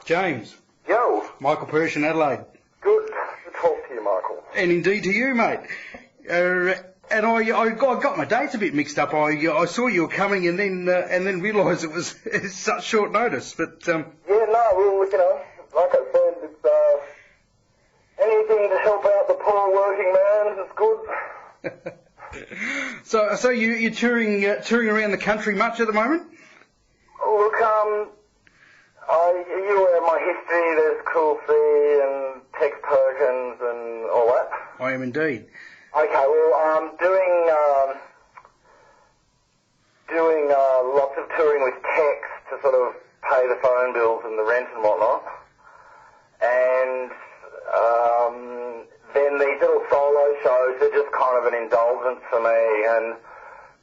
James. Yo. Michael Parrish in Adelaide. Good to talk to you, Michael. And indeed to you, mate. And I got my dates a bit mixed up. I saw you were coming and then realised it was such short notice. But yeah, no, well, you know, like I said, it's anything to help out the poor working man is good. So you're touring around the country much at the moment? Look, you aware of my history? There's Cool C and Tex Perkins and all that. I am indeed. Okay, well, I'm doing lots of touring with Tex to sort of pay the phone bills and the rent and whatnot. And then these little solo shows are just kind of an indulgence for me. And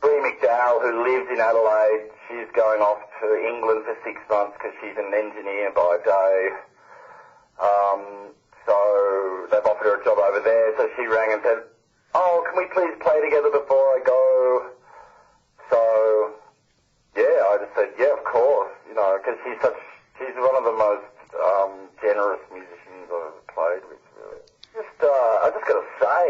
Bree McDowell, who lives in Adelaide, she's going off to England for 6 months because she's an engineer by day. So they've offered her a job over there. So she rang and said, "Oh, can we please play together before I go?" So, yeah, I just said, yeah, of course, you know, because she's one of the most generous musicians I've ever played with, really. I just got to say,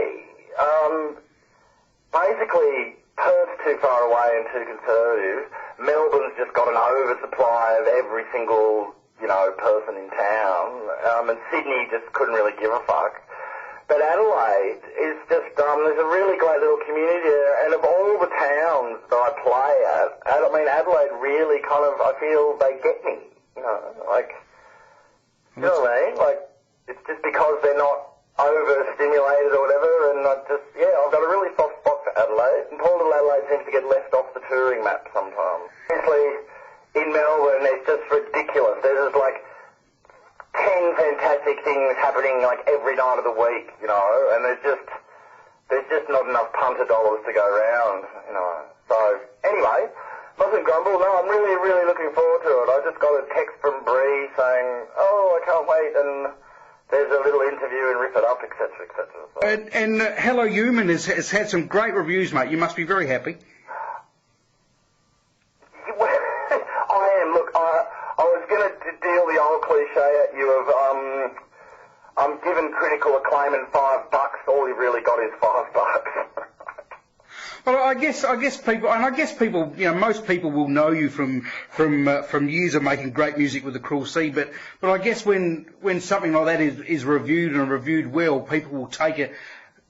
basically, Perth's too far away and too conservative. Melbourne's just got an oversupply of every single, you know, person in town, and Sydney just couldn't really give a fuck. But Adelaide is just, there's a really great little community there, and of all the towns that I play at, Adelaide really kind of, I feel they get me, you know, like, you know what I mean? Like, it's just because they're not overstimulated or whatever, and I've got a really soft spot for Adelaide, and poor little Adelaide seems to get left off the touring map sometimes. Obviously, in Melbourne, it's just ridiculous. There's just like 10 fantastic things happening like every night of the week, you know, and there's just not enough punter dollars to go round, you know. So anyway, mustn't grumble. No, I'm really, really looking forward to it. I just got a text from Bree saying, "Oh, I can't wait," and there's a little interview and Rip It Up, etc., etc. So. And Hello Human has had some great reviews, mate. You must be very happy. I am. Look, I was going to deal the old cliche at you of, I'm given critical acclaim and $5. All you've really got is $5. Well, I guess people, you know, most people will know you from years of making great music with the Cruel Sea, but I guess when something like that is reviewed and reviewed well, people will take it,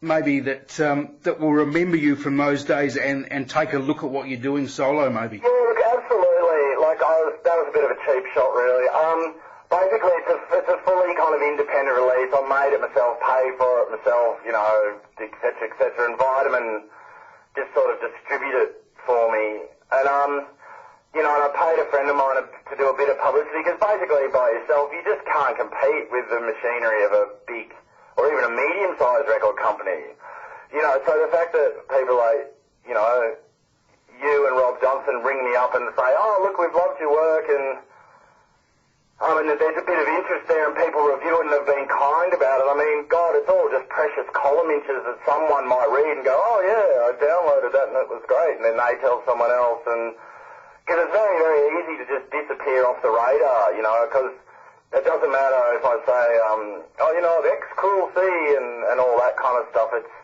maybe that will remember you from those days and take a look at what you're doing solo, maybe. Yeah, look, absolutely. Like, that was a bit of a cheap shot, really. Basically, it's a fully kind of independent release. I made it myself, paid for it myself, you know, etc., etc., and Vitamin just sort of distribute it for me. And, you know, and I paid a friend of mine to do a bit of publicity, because basically by yourself, you just can't compete with the machinery of a big or even a medium-sized record company. You know, so the fact that people like, you know, you and Rob Johnson ring me up and say, "Oh, look, we've loved your work," and there's a bit of interest there and people review it and have been kind about it. I mean, God, it's all just precious column inches that someone might read and go, "Oh, yeah, I downloaded that and it was great," and then they tell someone else, and because it's very, very easy to just disappear off the radar, you know, because it doesn't matter if I say, "Oh, you know, Cruel C," and all that kind of stuff. It's,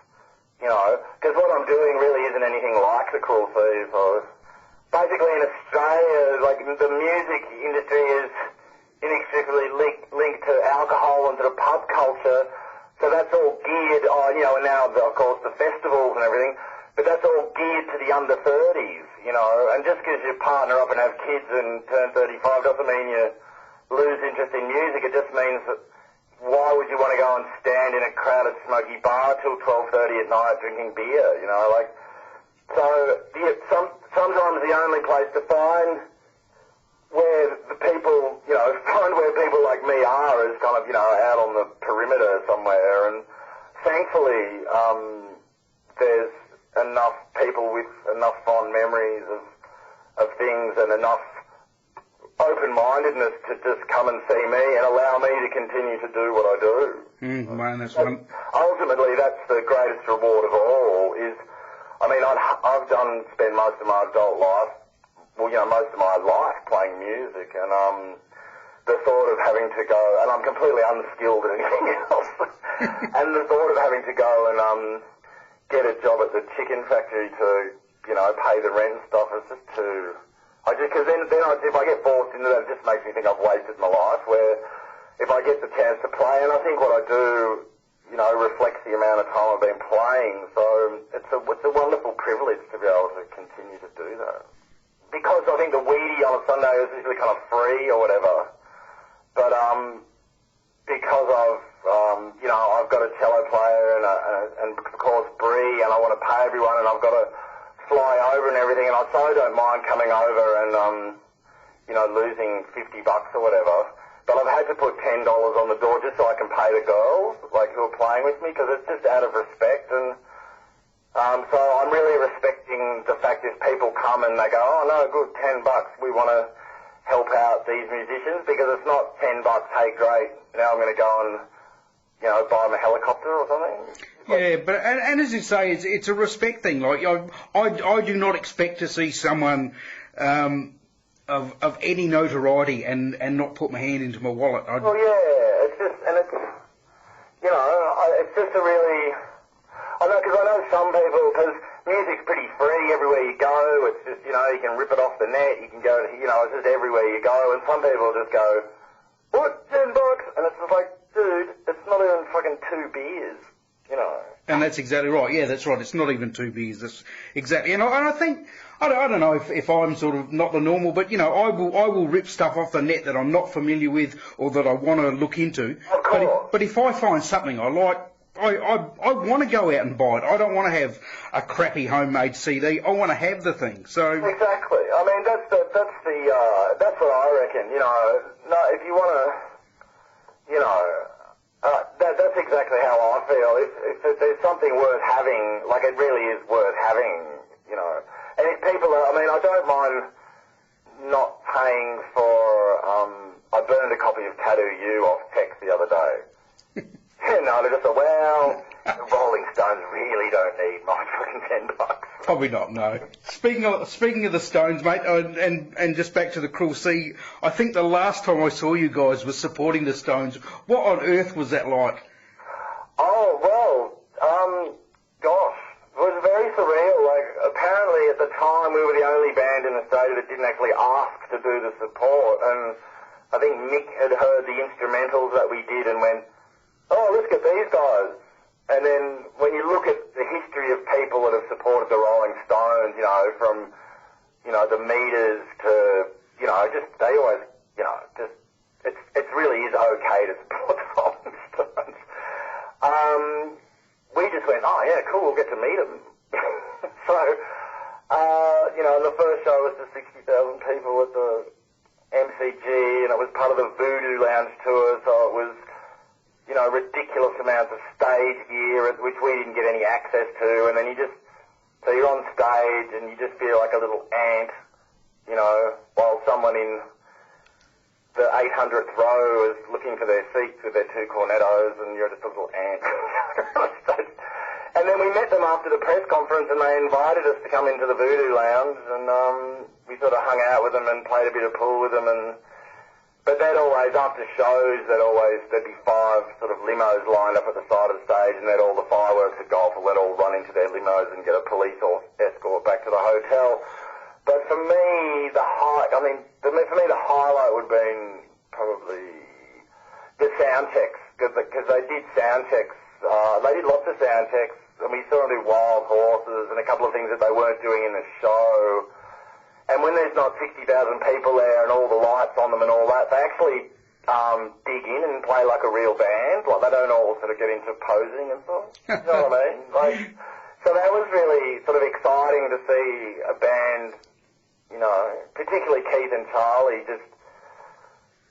you know, because what I'm doing really isn't anything like the Cruel C. So basically in Australia, like, the music industry is inextricably linked to alcohol and to the pub culture, so that's all geared on, you know, and now, of course, the festivals and everything, but that's all geared to the under 30s, you know, and just because you partner up and have kids and turn 35 doesn't mean you lose interest in music. It just means that why would you want to go and stand in a crowded smoky bar till 12:30 at night drinking beer, you know, like, so sometimes the only place to find where the people, you know, find where people like me are is kind of, you know, out on the perimeter somewhere, and thankfully there's enough people with enough fond memories of things and enough open-mindedness to just come and see me and allow me to continue to do what I do. Man, that's one. Ultimately, that's the greatest reward of all is, I mean, I've spent most of my adult life, well, you know, most of my life playing music, and the thought of having to go, and I'm completely unskilled at anything else, and the thought of having to go and get a job at the chicken factory to, you know, pay the rent and stuff is just too... Because then if I get forced into that, it just makes me think I've wasted my life, where if I get the chance to play, and I think what I do, you know, reflects the amount of time I've been playing, so it's a wonderful privilege to be able to continue to do that. Because I think the weedy on a Sunday is usually kind of free or whatever, but because you know, I've got a cello player and of course Bree, and I want to pay everyone, and I've got to fly over and everything, and I so don't mind coming over and you know, losing $50 or whatever. But I've had to put $10 on the door just so I can pay the girls, like, who are playing with me, because it's just out of respect. And so I'm really respecting the fact if people come and they go, oh no, good, $10, we want to help out these musicians, because it's not $10, hey, great, now I'm going to go and, you know, buy them a helicopter or something. Yeah, but and as you say, it's a respect thing. Like I do not expect to see someone of any notoriety and not put my hand into my wallet. Well, yeah, it's just, and it's, you know, it's just a really, I know, because I know some people, because music's pretty free everywhere you go. It's just, you know, you can rip it off the net. You can go, you know, it's just everywhere you go. And some people just go, what, $10? And it's just like, dude, it's not even fucking 2 beers. You know. And that's exactly right. Yeah, that's right. It's not even 2 beers. That's exactly. And I think, I don't know if I'm sort of not the normal, but, you know, I will rip stuff off the net that I'm not familiar with or that I want to look into. Of course. But if I find something I like, I want to go out and buy it. I don't want to have a crappy homemade CD. I want to have the thing. So exactly. I mean, that's what I reckon. You know, no, if you want to, you know. That's exactly how I feel. If there's something worth having, like it really is worth having, you know. And if people are, I mean, I don't mind not paying for, I burned a copy of Tattoo You off text the other day. No, they just thought, well, the Rolling Stones really don't need my fucking $10. Probably not, no. Speaking of the Stones, mate, and just back to the Cruel Sea, I think the last time I saw you guys was supporting the Stones. What on earth was that like? Oh, well, gosh, it was very surreal. Like, apparently at the time we were the only band in Australia that didn't actually ask to do the support, and I think Mick had heard the instrumentals that we did and went, oh, let's get these guys. And then when you look at the history of people that have supported the Rolling Stones, you know, from, you know, the Meters to, you know, just, they always, you know, just, it really is okay to support the Rolling Stones. We just went, oh yeah, cool, we'll get to meet them. So, you know, and the first show was to 60,000 people at the MCG, and it was part of the Voodoo Lounge tour, so it was, you know, ridiculous amounts of stage gear, which we didn't get any access to, and then so you're on stage and you just feel like a little ant, you know, while someone in the 800th row is looking for their seats with their 2 cornettos, and you're just a little ant. And then we met them after the press conference, and they invited us to come into the Voodoo Lounge, and we sort of hung out with them and played a bit of pool with them, but they'd always, after shows, there'd be 5 sort of limos lined up at the side of the stage, and then all the fireworks would go off, and they'd all run into their limos and get a police or escort back to the hotel. But for me, the highlight would have been probably the sound checks, because they did sound checks. They did lots of sound checks, and we saw them do Wild Horses and a couple of things that they weren't doing in the show. And when there's not 60,000 people there and all the lights on them and all that, they actually dig in and play like a real band. Like, they don't all sort of get into posing and stuff. You know what I mean? Like, so that was really sort of exciting to see a band, you know, particularly Keith and Charlie, just,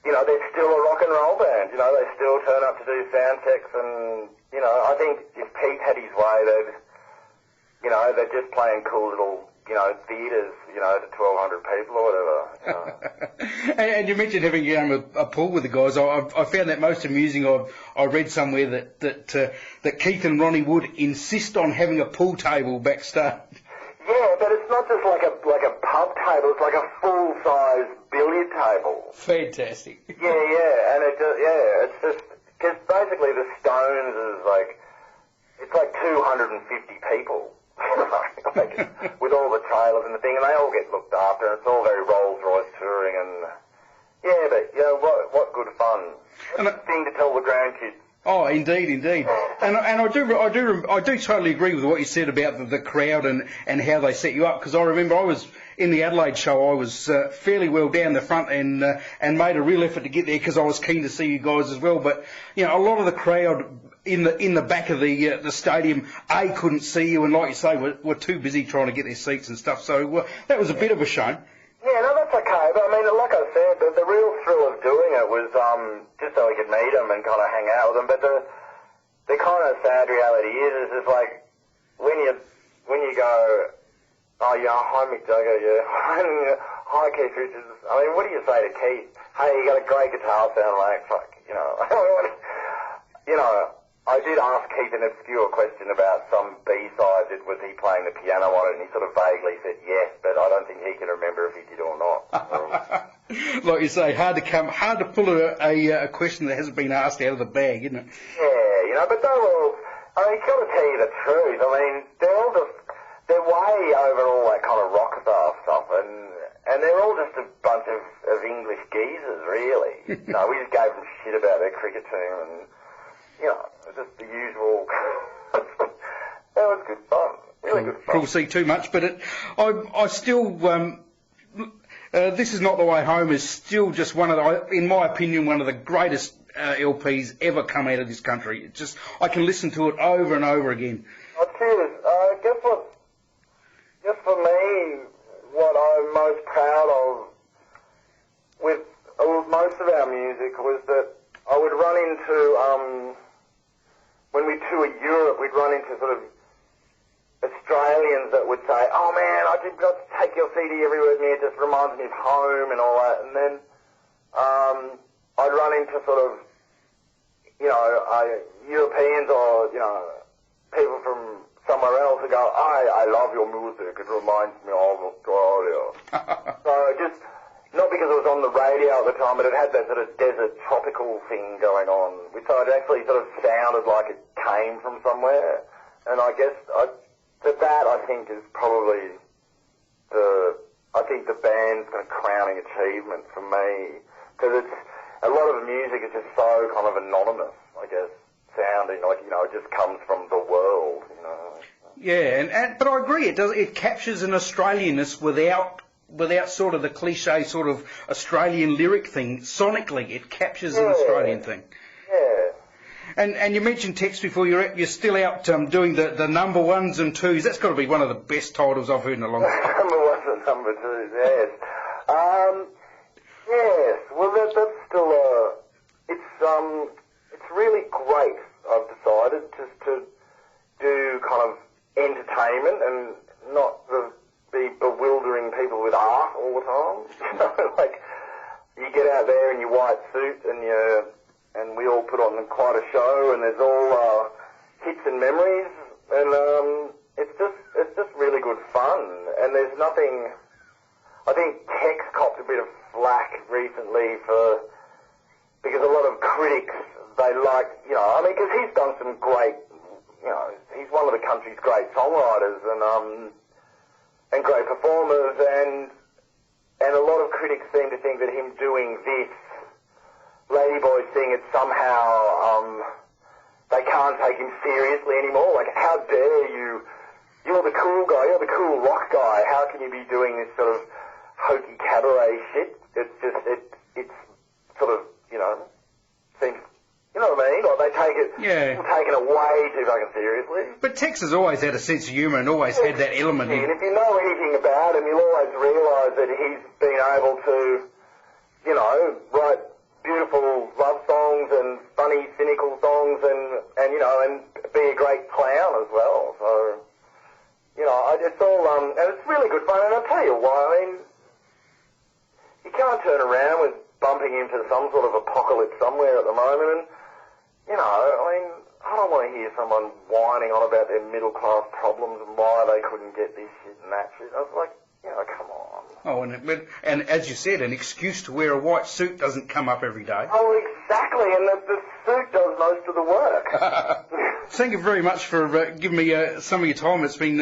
you know, they're still a rock and roll band. You know, they still turn up to do sound checks, and, you know, I think if Keith had his way, they're just playing cool little, you know, theatres, you know, to 1,200 people or whatever. You know. And you mentioned having a pool with the guys. I found that most amusing. I read somewhere that Keith and Ronnie Wood insist on having a pool table backstage. Yeah, but it's not just like a pub table. It's like a full-size billiard table. Fantastic. Yeah, and it's just because basically the Stones is like it's like 250 people, like, with all the trailers and the thing, and they all get looked after, and it's all very Rolls-Royce touring, and yeah, but what good fun. It's a thing to tell the grandkids. Oh, indeed. And I do totally agree with what you said about the crowd and how they set you up, because I remember I was in the Adelaide show. I was fairly well down the front and made a real effort to get there because I was keen to see you guys as well. But a lot of the crowd in the back of the stadium couldn't see you, and like you say, were too busy trying to get their seats and stuff. So that was a bit of a shame. Yeah, no, that's okay. But I mean, like I said, the real thrill of doing it was just so we could meet them and kind of hang out with them. But the kind of sad reality is it's like when you go, oh yeah, hi Mick Jagger, yeah, hi Keith Richards. I mean, what do you say to Keith? Hey, you got a great guitar sound, like fuck, I did ask Keith an obscure question about some B-side. Was he playing the piano on it? And he sort of vaguely said yes, but I don't think he can remember if he did or not. Like you say, hard to pull a question that hasn't been asked out of the bag, isn't it? Yeah, but they're all. I mean, got to tell you the truth. I mean, they're way over all that kind of rock star stuff, and they're all just a bunch of English geezers, really. We just gave them shit about their cricket team and. Just the usual. That was good fun. Really good fun. Couldn't see too much, but I still. This Is Not the Way Home is still just in my opinion, one of the greatest LPs ever come out of this country. I can listen to it over and over again. Oh, cheers. Just for me, what I'm most proud of with most of our music was that I would run into, when we toured Europe, we'd run into sort of Australians that would say, oh man, I did got to take your CD everywhere with me, it just reminds me of home and all that. And then I'd run into sort of, Europeans or, people from somewhere else who go, I love your music, it reminds me of Australia. So just... Not because it was on the radio at the time, but it had that sort of desert tropical thing going on, which it actually sort of sounded like it came from somewhere. And I guess that I think is probably the band's kind of crowning achievement for me, because it's a lot of the music is just so kind of anonymous, I guess, sounding like it just comes from the world, Yeah, but I agree. It captures an Australianness without sort of the cliche sort of Australian lyric thing. Sonically, it captures an Australian thing. Yeah. And you mentioned Tex before. You're still out doing the number ones and twos. That's got to be one of the best titles I've heard in a long time. Number ones and number twos, yes. Yes. Well, that's still it's really great. I've decided just to do kind of entertainment and not be bewildering people with art all the time. Like, you get out there in your white suit and we all put on quite a show, and there's all hits and memories, and it's just really good fun. And there's nothing. I think Tex copped a bit of flack recently because a lot of critics, they like, because he's done some great, he's one of the country's great songwriters and great performers, and a lot of critics seem to think that him doing this Ladyboy thing, it's somehow, they can't take him seriously anymore. Like, how dare you? You're the cool guy, you're the cool rock guy, how can you be doing this sort of hokey cabaret shit? It's just, it's sort of, seems, you know what I mean? Like, they take it, taking it way too fucking seriously. But Tex has always had a sense of humour and always had that element. And if you know anything about him, you'll always realise that he's been able to, write beautiful love songs and funny, cynical songs and be a great clown as well. So, it's all, and it's really good fun. And I'll tell you why, I mean, you can't turn around with bumping into some sort of apocalypse somewhere at the moment, and, I don't want to hear someone whining on about their middle-class problems and why they couldn't get this shit and that shit. I was like, come on. Oh, and as you said, an excuse to wear a white suit doesn't come up every day. Oh, exactly, and the suit does most of the work. Thank you very much for giving me some of your time. It's been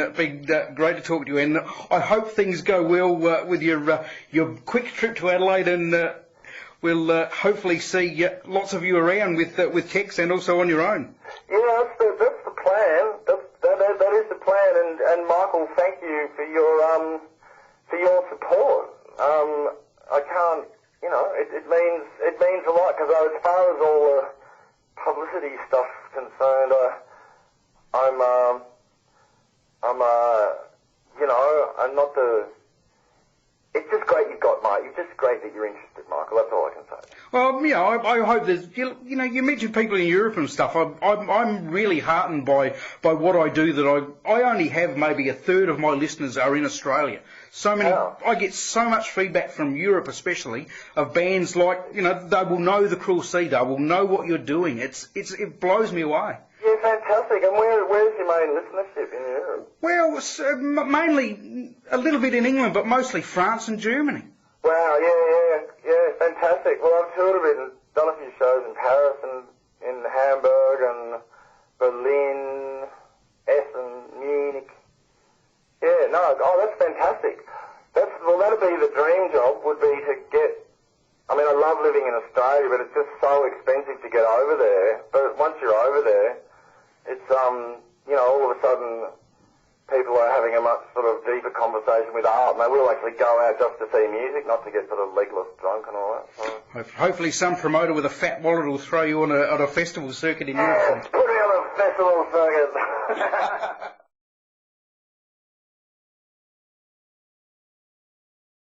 great to talk to you, and I hope things go well with your quick trip to Adelaide, and we'll hopefully see lots of you around with Tex and also on your own. Yeah, that's the plan. That is the plan, and Michael, thank you for your support. I can't, it means a lot, because as far as all the publicity stuff's concerned, I'm not the. It's just great you've got Mike. It's just great that you're interested, Michael. That's all I can say. Well, I hope there's, you mentioned people in Europe and stuff. I'm really heartened by what I do. That I only have maybe a third of my listeners are in Australia. So many, I get so much feedback from Europe, especially of bands like, they will know the Cruel Sea. They will know what you're doing. It blows me away. Yeah, fantastic. And where's your main listenership in Europe? Well, mainly a little bit in England, but mostly France and Germany. Wow, yeah, fantastic. Well, I've toured a bit and done a few shows in Paris and in Hamburg and Berlin, Essen, Munich. Yeah, that's fantastic. That'd be the dream job, would be to get, I love living in Australia, but it's just so expensive to get over there. But once you're over there, it's, all of a sudden people are having a much sort of deeper conversation with art, and they will actually go out just to see music, not to get sort of legless drunk and all that. So. Hopefully some promoter with a fat wallet will throw you on a festival circuit in Europe. Put me on a festival circuit.